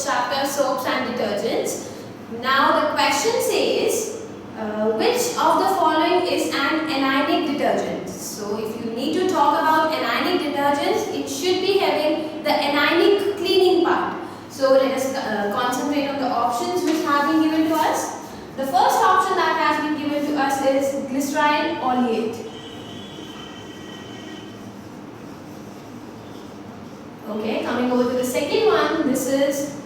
chapter soaps and detergents. Now the question says, which of the following is an anionic detergent? So if you need to talk about anionic detergents, it should be having the anionic cleaning part. So let us concentrate on the options which have been given to us. The first option that has been given to us is glyceryl oleate. Okay, coming over to the second one, this is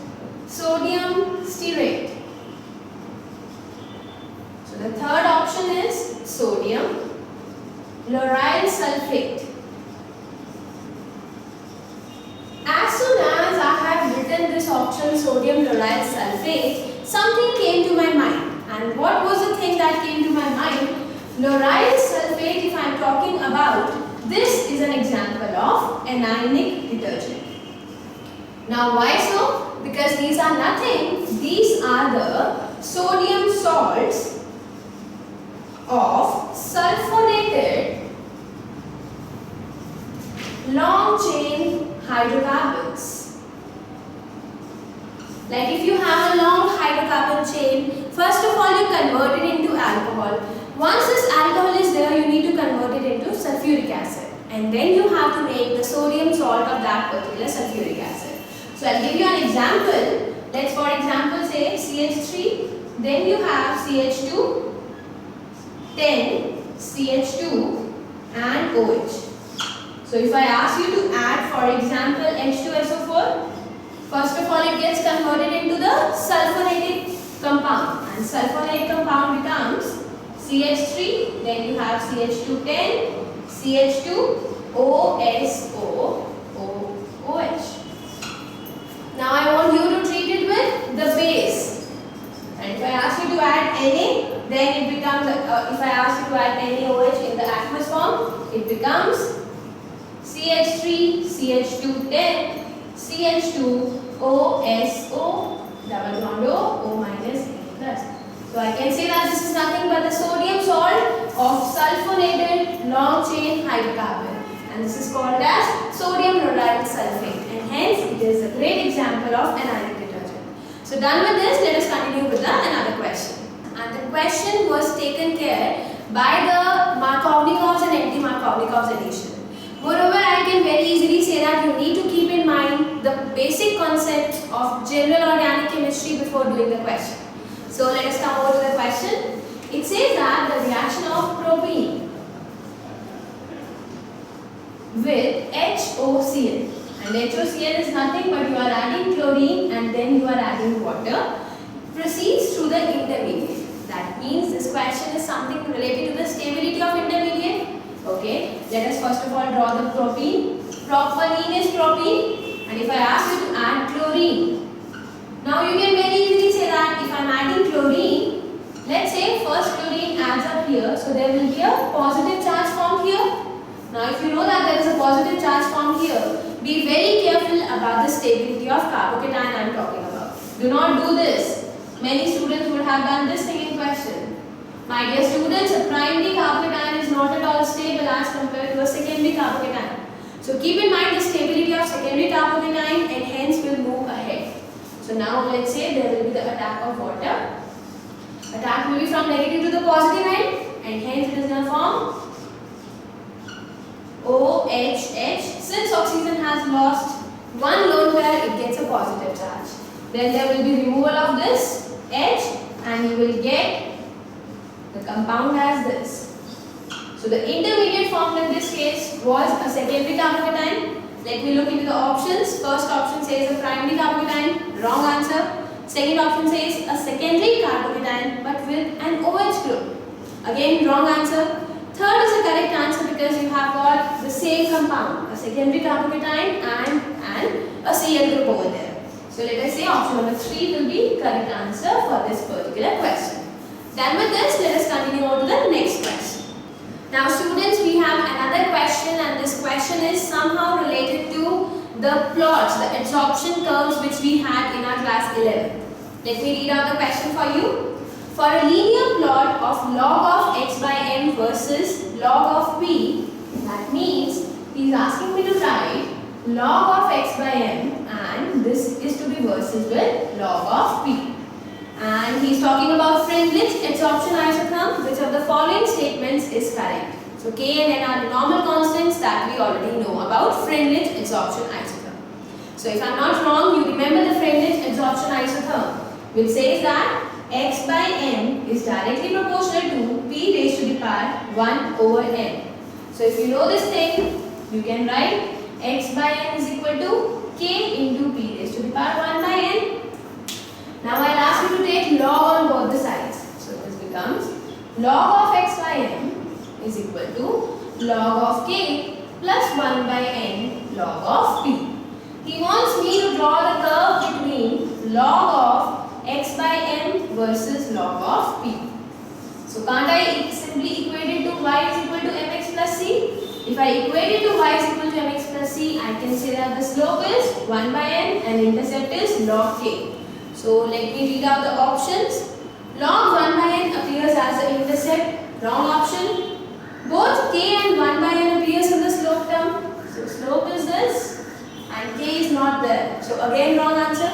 sodium stearate. So the third option is sodium lauryl sulfate. As soon as I had written this option sodium lauryl sulfate, something came to my mind. And what was the thing that came to my mind? Lauryl sulfate, if I am talking about, this is an example of anionic detergent. Now why so? Because these are nothing. These are the sodium salts of sulfonated long chain hydrocarbons. Like if you have a long hydrocarbon chain, first of all you convert it into alcohol. Once this alcohol is there, you need to convert it into sulfuric acid. And then you have to make the sodium salt of that particular sulfuric acid. So I'll give you an example. Let's for example say CH3, then you have CH2, then CH2 and OH. So if I ask you to add for example H2SO4, first of all it gets converted into the sulfonated compound, and sulfonate compound becomes CH3, then you have CH210, CH2, OSO, OH. Now I want you to treat it with the base. And if I ask you to add Na, then it becomes, if I ask you to add NaOH in the aqueous form, it becomes CH3, CH210, CH2, OSO, double bond O minus A plus. So I can say that this is nothing but the sodium salt of sulfonated long chain hydrocarbon, and this is called as sodium lauryl sulfate, and hence it is a great example of anionic detergent. So done with this, let us continue with another question. And the question was taken care by the Markovnikov's and anti-Markovnikov's addition. Moreover, I can very easily say that you need to keep in mind the basic concepts of general organic chemistry before doing the question. So let us come over to the question. It says that the reaction of propene with HOCl, and HOCl is nothing but you are adding chlorine and then you are adding water, proceeds through the intermediate. That means this question is something related to the stability of intermediate. Okay, let us first of all draw the propene. Propylene is propene, and if I ask you to add chlorine, now you can very easily say that if I am adding chlorine, let's say first chlorine adds up here, so there will be a positive charge formed here. Now if you know that there is a positive charge formed here, be very careful about the stability of carbocation I am talking about. Do not do this. Many students would have done this thing in question. My dear students, a primary carbocation is not at all stable as compared to a secondary carbocation. So keep in mind the stability of secondary carbocation, and hence will move ahead. So now let's say there will be the attack of water. Attack will be from negative to the positive end, and hence it is going to form OHH. Since oxygen has lost one lone pair, it gets a positive charge. Then there will be removal of this H, and you will get the compound as this. So the intermediate formed in this case was a secondary carbocation. Let me look into the options. First option says a primary carbocation. Wrong answer. Second option says a secondary carbocation but with an OH group. Again, wrong answer. Third is a correct answer because you have got the same compound, a secondary carbocation and a Cl group over there. So let us say option number 3 will be correct answer for this particular question. Done with this, let us continue on to the next question. Now students, we have another question, and this question is somehow related to the plots, the adsorption curves which we had in our class 11. Let me read out the question for you. For a linear plot of log of x by m versus log of p, that means he is asking me to write log of x by m, and this is to be versus with he is talking about Freundlich adsorption isotherm. Which of the following statements is correct? So K and N are normal constants that we already know about Freundlich adsorption isotherm. So if I am not wrong, you remember the Freundlich adsorption isotherm, which says that x by n is directly proportional to p raised to the power 1 over n. So if you know this thing, you can write x by n is equal to k into p raised to the power 1 by n. Now I will ask you to take log on both the sides. So this becomes log of x by n is equal to log of k plus 1 by n log of p. He wants me to draw the curve between log of x by n versus log of p. So can't I simply equate it to y is equal to mx plus c? If I equate it to y is equal to mx plus c, I can say that the slope is 1 by n and intercept is log k. So let me read out the options. Log 1 by n appears as the intercept, wrong option. Both k and 1 by n appears in the slope term. So slope is this and k is not there. So again wrong answer.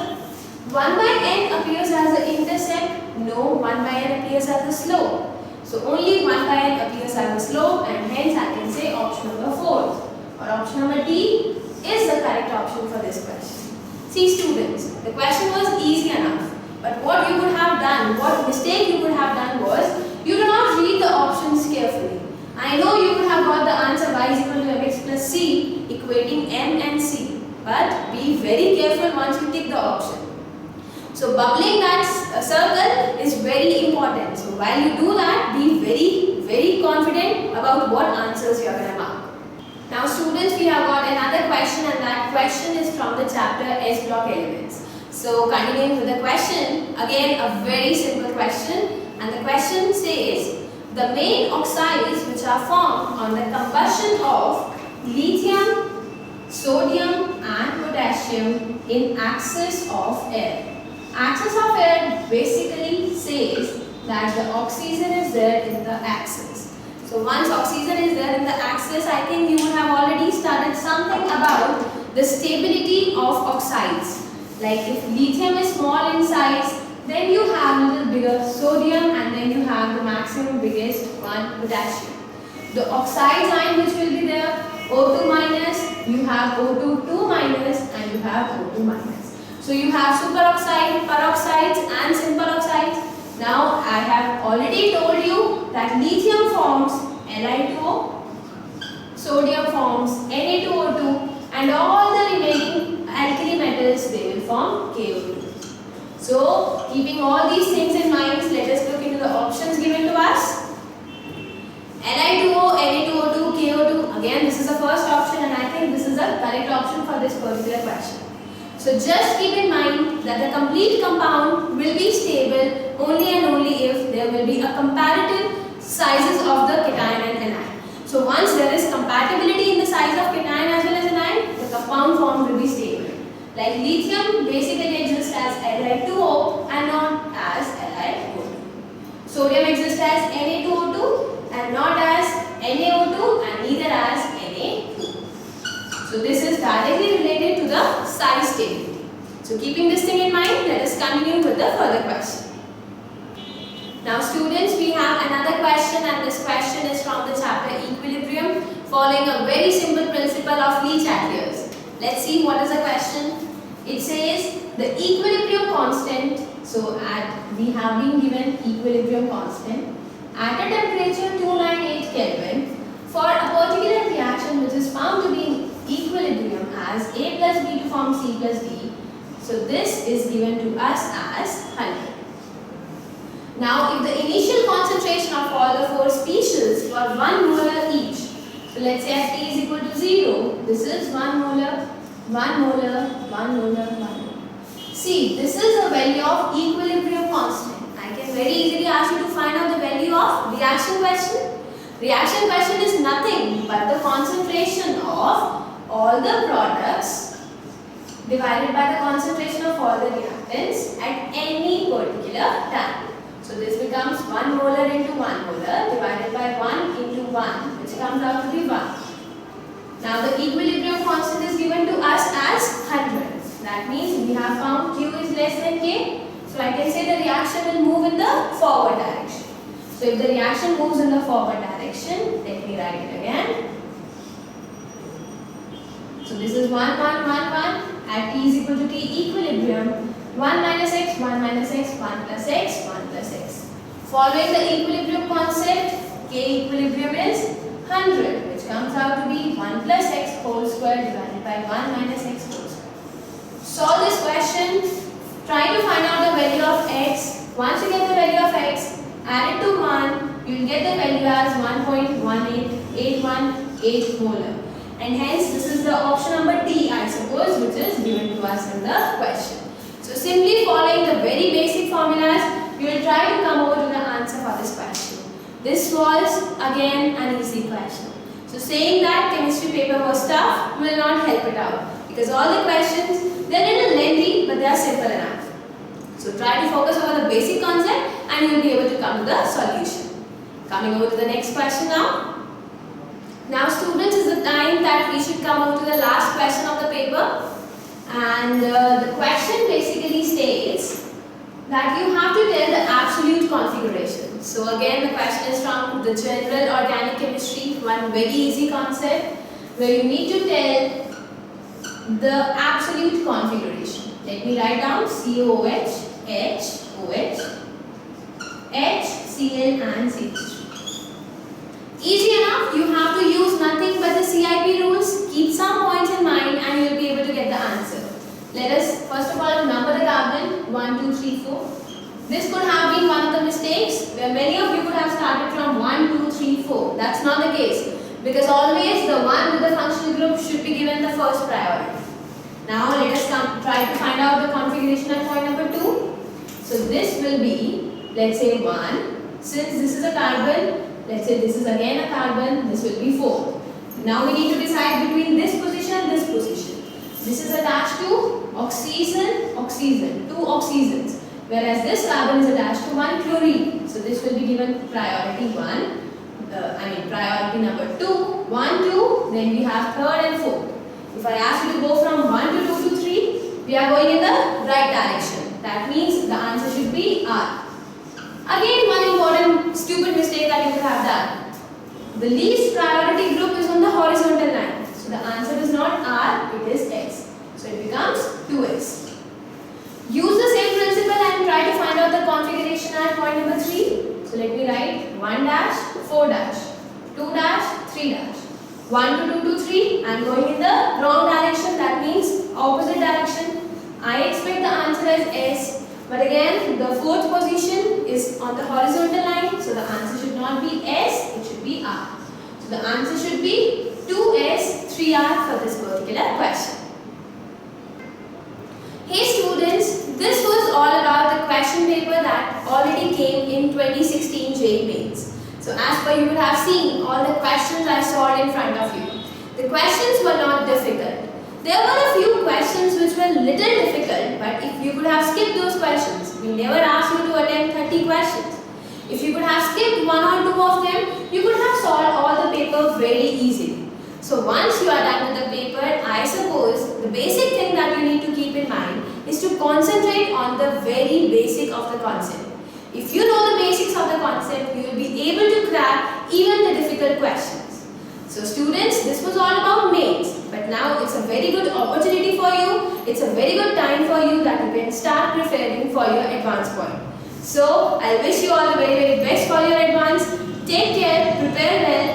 1 by n appears as the intercept. No, 1 by n appears as the slope. So only 1 by n appears as the slope, and hence I can say option number 4 or option number D is the correct option for this question. See students, the question was easy enough, but what you could have done, what mistake you could have done was, you do not read the options carefully. I know you could have got the answer y is equal to mx plus c equating m and c, but be very careful once you tick the option. So bubbling that circle is very important. So while you do that, be very confident about what answers you are going to mark. Now students, we have got another question, and that question is from the chapter S block elements. So continuing with the question, again a very simple question, and the question says the main oxides which are formed on the combustion of lithium, sodium and potassium in axis of air. Axis of air basically says that the oxygen is there in the axis. So once oxygen is there in the axis, I think you would have already studied something about the stability of oxides. Like if lithium is small in size, then you have a little bigger sodium, and then you have the maximum biggest one, potassium. The oxide sign which will be there, O2 minus, you have O2 2 minus, and you have O2 minus. So you have superoxide, peroxides and simple oxides. Now I have already told you that lithium forms Li2O, sodium forms Na2O2, and all the remaining alkali metals, they will form KO2. So keeping all these things in mind, let us look into the options given to us. Li2O, Na2O2, KO2. Again, this is the first option, and I think this is the correct option for this particular question. So just keep in mind that the complete compound will be stable only and only if there will be a comparative sizes of the cation and anion. So once there is compatibility in the size of cation as well as anion, the compound form will be stable. Like lithium basically exists as Li2O and not as LiO2. Sodium exists as Na2O2 and not as NaO2 and neither as Na2. So this is directly related to the size stability. So keeping this thing in mind, let us continue with the further question. Now students, we have another question, and this question is from the chapter Equilibrium, following a very simple principle of Le Chatelier's. Let's see what is the question. It says the equilibrium constant, so we have been given equilibrium constant at a temperature 298 Kelvin for a particular reaction which is found to be in equilibrium as A plus B to form C plus D. So this is given to us as 100. Now if the initial concentration of all the four species were 1 molar each, so let's say at T is equal to 0, this is 1 molar, 1 molar, 1 molar, 1 molar. See, this is the value of equilibrium constant. I can very easily ask you to find out the value of reaction question. Reaction question is nothing but the concentration of all the products divided by the concentration of all the reactants at any particular time. So this becomes 1 molar into 1 molar divided by 1 into 1, which comes out to be 1. Now the equilibrium constant is given to us as 100. That means we have found Q is less than K. So I can say the reaction will move in the forward direction. So if the reaction moves in the forward direction, let me write it again. So this is 1, 1, 1, 1 at t is equal to t equilibrium. 1 minus x, 1 minus x, 1 plus x, 1 plus x. Following the equilibrium concept, K equilibrium is 100, which comes out to be 1 plus x whole square divided by 1 minus x whole square. Solve this question. Try to find out the value of x. Once you get the value of x, add it to 1, you will get the value as 1.18818 molar. And hence this is the option number D, I suppose, which is given to us in the question. So simply following the very basic formulas, you will try to come over to the answer for this question. This was again an easy question. So saying that chemistry paper was tough will not help it out, because all the questions, they are a little lengthy but they are simple enough. So try to focus over the basic concept and you will be able to come to the solution. Coming over to the next question now. Now students, is the time that we should come over to the last question of the paper. And the question basically states that you have to tell the absolute configuration. So again the question is from the general organic chemistry, one very easy concept where you need to tell the absolute configuration. Let me write down COH, H, OH, H, Cl and CH3. Easy enough, you have to use nothing but the CIP rules. Keep some points in mind and you will be able to get the answer. Let us first of all number the carbon 1, 2, 3, 4. This could have been one of the mistakes where many of you could have started from 1, 2, 3, 4. That's not the case, because always the one with the functional group should be given the first priority. Now let us try to find out the configuration at point number 2. So this will be, let's say 1. Since this is a carbon, let's say this is again a carbon, this will be 4. Now we need to decide between this position and this position. This is attached to oxygen, oxygen, 2 oxygens. Whereas this carbon is attached to 1 chlorine. So this will be given priority 1. Priority number 2, 1, 2, then we have third and fourth. If I ask you to go from 1 to 2 to 3, we are going in the right direction. That means the answer should be R. Again, one important stupid mistake that you could have done. The least priority group is on the horizontal line. So the answer is not R, it is S. So it becomes 2S. Use the same principle and try to find out the configuration at point number 3. So let me write 1 dash, 4 dash, 2 dash, 3 dash. 1 to 2 to 3, I am going in the wrong direction, that means opposite direction. I expect the answer as S. But again, the fourth position is on the horizontal line, so the answer should not be S, it should be R. So the answer should be 2S, 3R for this particular question. Hey students, this was all about the question paper that already came in 2016 JEE Mains. So as per you would have seen all the questions I solved in front of you. The questions were not difficult. There were a few questions which were little difficult, but if you could have skipped those questions, we never asked you to attempt 30 questions. If you could have skipped 1 or 2 of them, you could have solved all the paper very easily. So once you are done with the paper, I suppose the basic thing that you need to keep in mind is to concentrate on the very basic of the concept. If you know the basics of the concept, you will be able to crack even the difficult questions. So students, this was all about mains, but now it's a very good opportunity for you. It's a very good time for you that you can start preparing for your advanced point. So I wish you all the very best for your advance. Take care, prepare well,